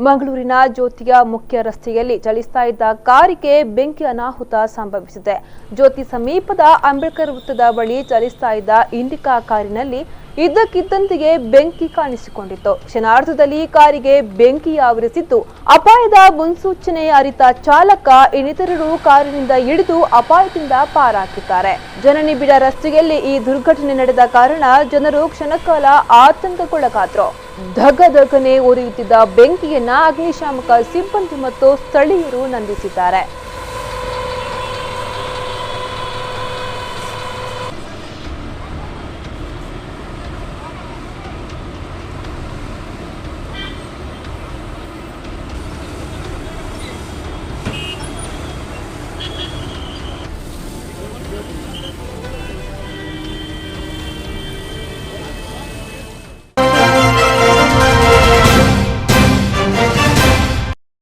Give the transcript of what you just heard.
ಮಂಗಳೂರಿನ ಜ್ಯೋತಿಯ ಮುಖ್ಯ ರಸ್ತೆಯಲ್ಲಿ ಚಲಿಸ್ತಾ ಇದ್ದ ಕಾರಿಗೆ ಬೆಂಕಿ ಅನಾಹುತ ಸಂಭವಿಸಿದೆ. ಜ್ಯೋತಿ ಸಮೀಪದ ಅಂಬೇಡ್ಕರ್ ವೃತ್ತದ ಬಳಿ ಚಲಿಸ್ತಾ ಇದ್ದ ಇಂಡಿಕಾ ಕಾರಿನಲ್ಲಿ ಇದ್ದಕ್ಕಿದ್ದಂತೆಯೇ ಬೆಂಕಿ ಕಾಣಿಸಿಕೊಂಡಿತ್ತು. ಕ್ಷಣಾರ್ಧದಲ್ಲಿ ಕಾರಿಗೆ ಬೆಂಕಿ ಆವರಿಸಿದ್ದು, ಅಪಾಯದ ಮುನ್ಸೂಚನೆ ಅರಿತ ಚಾಲಕ ಇನ್ನಿತರರು ಕಾರಿನಿಂದ ಇಳಿದು ಅಪಾಯದಿಂದ ಪಾರಾಗಿದ್ದಾರೆ. ಜನನಿಬಿಡ ರಸ್ತೆಯಲ್ಲಿ ಈ ದುರ್ಘಟನೆ ನಡೆದ ಕಾರಣ ಜನರು ಕ್ಷಣಕಾಲ ಆತಂಕಕ್ಕೊಳಗಾದ್ರು. ಧಗಧಗನೆ ಉರಿಯುತ್ತಿದ್ದ ಬೆಂಕಿಯನ್ನ ಅಗ್ನಿಶಾಮಕ ಸಿಬ್ಬಂದಿ ಮತ್ತು ಸ್ಥಳೀಯರು ನಂದಿಸಿದ್ದಾರೆ.